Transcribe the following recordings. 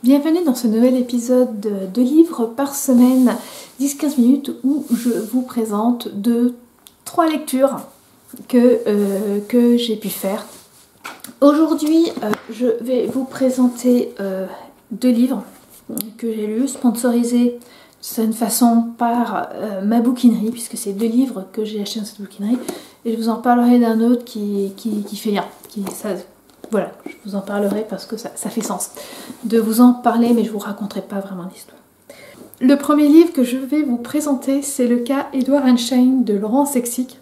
Bienvenue dans ce nouvel épisode de livres par semaine, 10-15 minutes où je vous présente 3 lectures que j'ai pu faire. Aujourd'hui, je vais vous présenter 2 livres que j'ai lus, sponsorisés de certaine façon par ma bouquinerie, puisque c'est 2 livres que j'ai achetés dans cette bouquinerie, et je vous en parlerai d'un autre qui fait lien, voilà, je vous en parlerai parce que ça fait sens de vous en parler, mais je ne vous raconterai pas vraiment l'histoire. Le premier livre que je vais vous présenter, c'est le cas Edward Einstein de Laurence Sexic.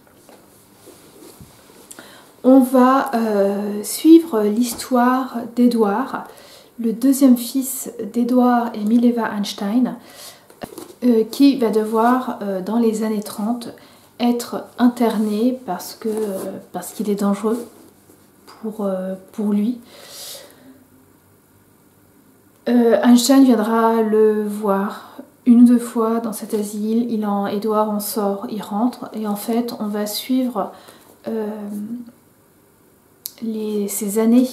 On va suivre l'histoire d'Edward, le deuxième fils d'Edward et Mileva Einstein, qui va devoir, dans les années 30, être interné parce qu'il est dangereux pour lui. Einstein viendra le voir 1 ou 2 fois dans cet asile. Edward en sort, il rentre, et en fait on va suivre ces années,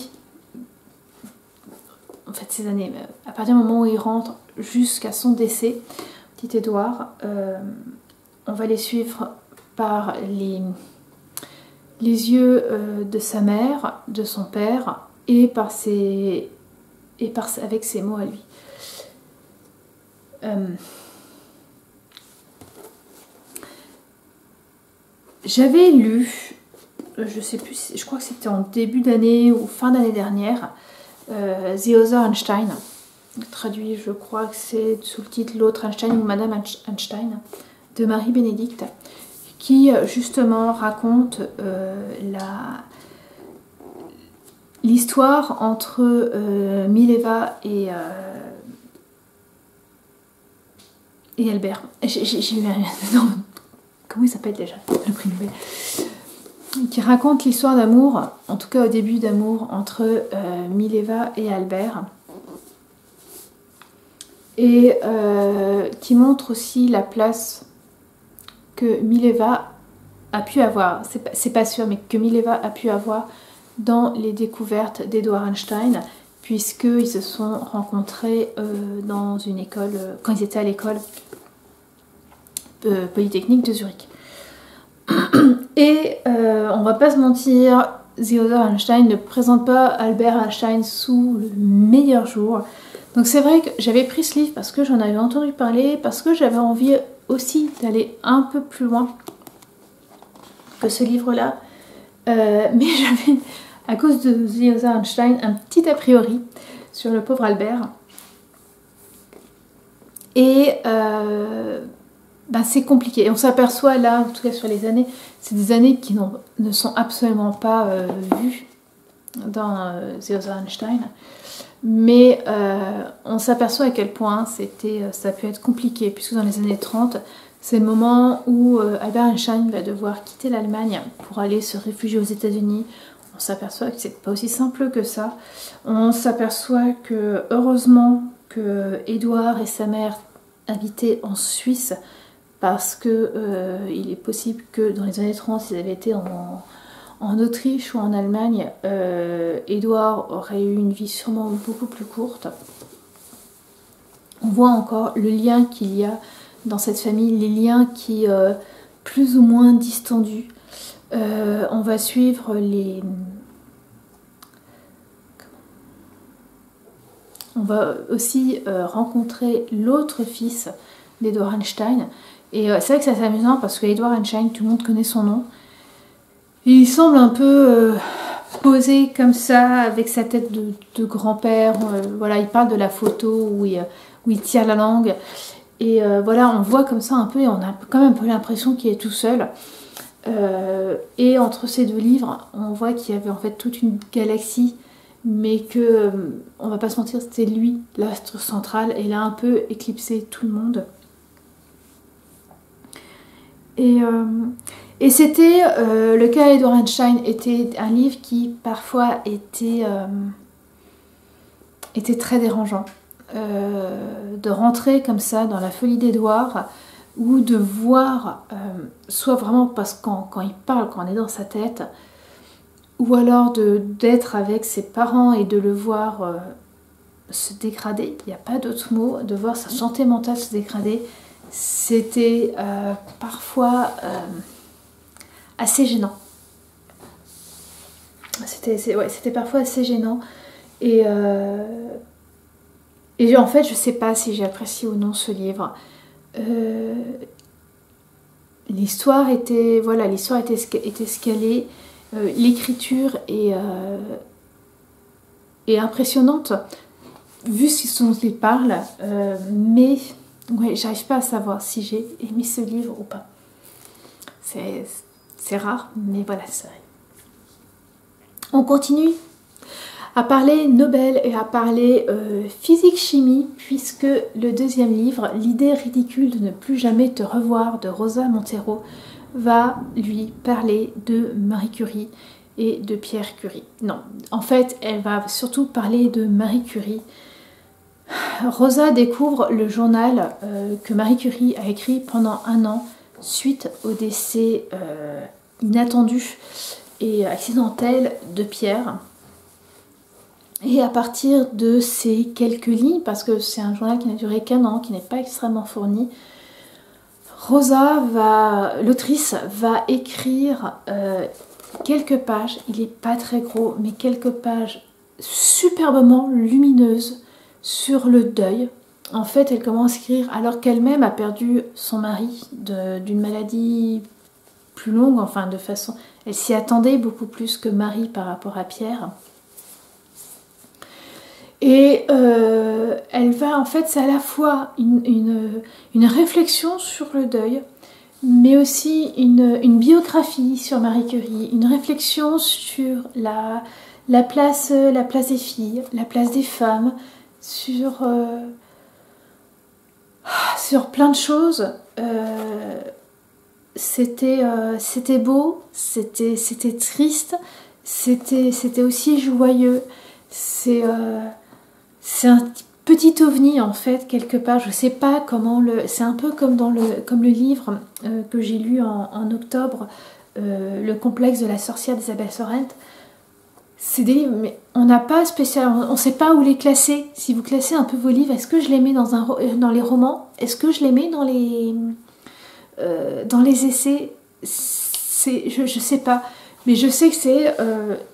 à partir du moment où il rentre jusqu'à son décès, petit Edward, on va les suivre par les yeux de sa mère, de son père, et avec ses mots à lui. J'avais lu, je sais plus, je crois que c'était en début d'année ou fin d'année dernière, The Other Einstein, traduit, je crois que c'est sous le titre L'autre Einstein ou Madame Einstein, de Marie-Bénédicte, qui justement raconte l'histoire entre Mileva et Albert. J'ai eu un... Comment il s'appelle déjà, le prix Nobel, qui raconte l'histoire d'amour, en tout cas au début d'amour, entre Mileva et Albert, et qui montre aussi la place que Mileva a pu avoir, c'est pas sûr, mais que Mileva a pu avoir dans les découvertes d'Edward Einstein, puisqu'ils se sont rencontrés dans une école, quand ils étaient à l'école polytechnique de Zurich. Et on va pas se mentir, The Other Einstein ne présente pas Albert Einstein sous le meilleur jour. Donc c'est vrai que j'avais pris ce livre parce que j'en avais entendu parler, parce que j'avais envie aussi d'aller un peu plus loin que ce livre-là. Mais j'avais, à cause de The Other Einstein, un petit a priori sur le pauvre Albert. Et c'est compliqué. Et on s'aperçoit là, en tout cas sur les années, c'est des années qui ne sont absolument pas vues dans The Other Einstein. Mais on s'aperçoit à quel point ça peut être compliqué, puisque dans les années 30, c'est le moment où Albert Einstein va devoir quitter l'Allemagne pour aller se réfugier aux États-Unis. On s'aperçoit que c'est pas aussi simple que ça. On s'aperçoit que heureusement que Edward et sa mère habitaient en Suisse, parce que il est possible que dans les années 30, ils avaient été en Autriche ou en Allemagne, Edward aurait eu une vie sûrement beaucoup plus courte. On voit encore le lien qu'il y a dans cette famille, les liens qui plus ou moins distendus. On va suivre On va aussi rencontrer l'autre fils d'Edward Einstein. Et c'est vrai que c'est amusant parce que Edward Einstein, tout le monde connaît son nom. Il semble un peu posé comme ça, avec sa tête de grand-père. Voilà, il parle de la photo où il tire la langue. Et voilà, on voit comme ça un peu, et on a quand même un peu l'impression qu'il est tout seul. Et entre ces 2 livres, on voit qu'il y avait en fait toute une galaxie, mais que, on va pas se mentir, c'était lui, l'astre central, et il a un peu éclipsé tout le monde. Et c'était, le cas Edward Einstein était un livre qui parfois était très dérangeant. De rentrer comme ça dans la folie d'Edward, ou de voir, soit vraiment parce que quand il parle, quand on est dans sa tête, ou alors d'être avec ses parents et de le voir se dégrader, il n'y a pas d'autre mot, de voir sa santé mentale se dégrader, c'était parfois assez gênant. C'était parfois assez gênant. Et en fait, je sais pas si j'ai apprécié ou non ce livre. L'histoire était ce qu'elle est. L'écriture est impressionnante, vu ce dont il parle. Mais ouais, j'arrive pas à savoir si j'ai aimé ce livre ou pas. C'est rare, mais voilà, c'est vrai. On continue à parler Nobel et à parler physique-chimie, puisque le deuxième livre, L'idée ridicule de ne plus jamais te revoir, de Rosa Montero, va lui parler de Marie Curie et de Pierre Curie. Non, en fait, elle va surtout parler de Marie Curie. Rosa découvre le journal que Marie Curie a écrit pendant 1 an suite au décès inattendu et accidentel de Pierre. Et à partir de ces quelques lignes, parce que c'est un journal qui n'a duré qu'1 an, qui n'est pas extrêmement fourni, l'autrice va écrire quelques pages, il n'est pas très gros, mais quelques pages superbement lumineuses sur le deuil. En fait, elle commence à écrire alors qu'elle-même a perdu son mari d'une maladie plus longue, enfin de façon... Elle s'y attendait beaucoup plus que Marie par rapport à Pierre. Et elle va, en fait, c'est à la fois une réflexion sur le deuil, mais aussi une biographie sur Marie Curie, une réflexion sur la place des filles, la place des femmes, sur plein de choses. C'était beau, c'était triste, c'était aussi joyeux. C'est un petit ovni en fait quelque part. Je sais pas comment c'est un peu comme comme le livre que j'ai lu en octobre, Le complexe de la sorcière d'Isabelle Sorrent. C'est des livres, mais on n'a pas spécialement, on sait pas où les classer. Si vous classez un peu vos livres, est-ce que je les mets dans les romans? Est-ce que je les mets dans les essais? Je sais pas. Mais je sais que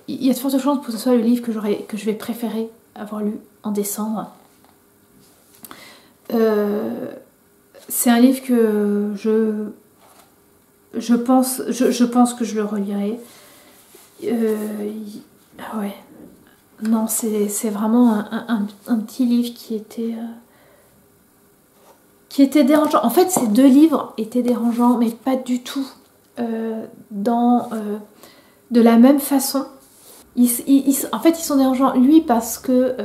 il y a de fortes chances pour que ce soit le livre que je vais préférer avoir lu en décembre. C'est un livre que je pense que je le relirai. Ouais. Non, c'est vraiment un petit livre qui était dérangeant. En fait, ces 2 livres étaient dérangeants, mais pas du tout de la même façon. En fait, ils sont dérangeants, lui, parce que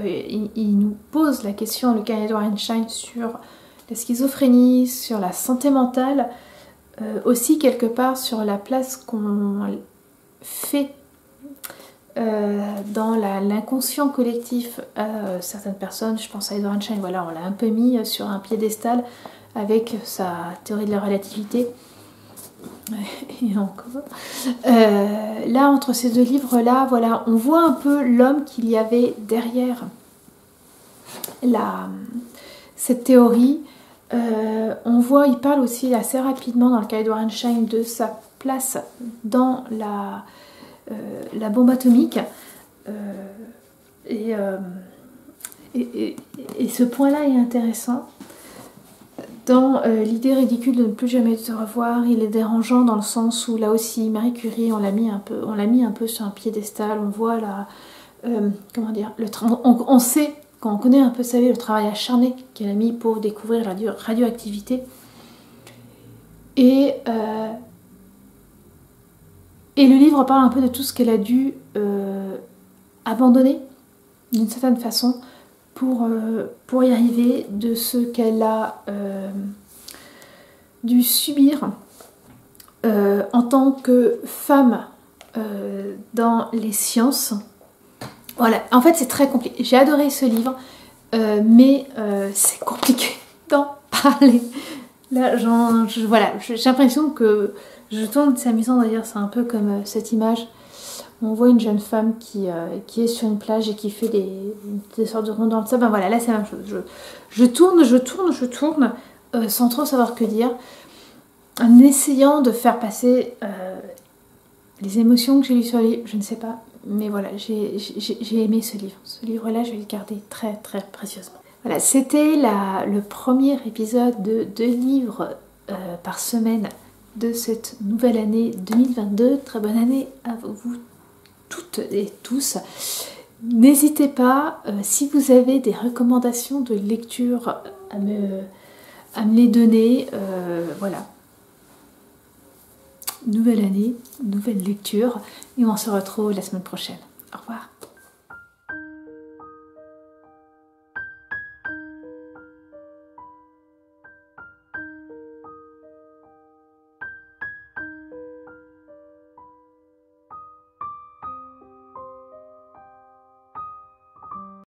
il nous pose la question, le cas d'Edward Einstein, sur la schizophrénie, sur la santé mentale, aussi quelque part sur la place qu'on fait dans l'inconscient collectif à certaines personnes. Je pense à Edward Einstein, voilà, on l'a un peu mis sur un piédestal avec sa théorie de la relativité. Et encore. Là, entre ces 2 livres-là, voilà, on voit un peu l'homme qu'il y avait derrière cette théorie. On voit, il parle aussi assez rapidement dans le cas d'Edward Einstein de sa place dans la bombe atomique. Et ce point-là est intéressant. Dans l'idée ridicule de ne plus jamais te revoir, il est dérangeant dans le sens où là aussi Marie Curie, on l'a mis un peu sur un piédestal. On voit comment dire, on sait, quand on connaît un peu sa vie, le travail acharné qu'elle a mis pour découvrir la radioactivité. Et le livre parle un peu de tout ce qu'elle a dû abandonner d'une certaine façon pour y arriver, de ce qu'elle a dû subir en tant que femme dans les sciences. Voilà, en fait c'est très compliqué. J'ai adoré ce livre, mais c'est compliqué d'en parler. Là, voilà, j'ai l'impression que je tourne, c'est amusant d'ailleurs, c'est un peu comme cette image On voit une jeune femme qui est sur une plage et qui fait des sortes de ronds dans le sable. Ben voilà, là c'est la même chose. Je tourne, sans trop savoir que dire, en essayant de faire passer les émotions que j'ai lues sur le livre, je ne sais pas. Mais voilà, j'ai aimé ce livre. Ce livre-là, je vais le garder très très précieusement. Voilà, c'était le premier épisode de 2 livres par semaine de cette nouvelle année 2022. Très bonne année à vous toutes et tous. N'hésitez pas, si vous avez des recommandations de lecture, à me les donner. Voilà. Nouvelle année, nouvelle lecture, et on se retrouve la semaine prochaine. Au revoir.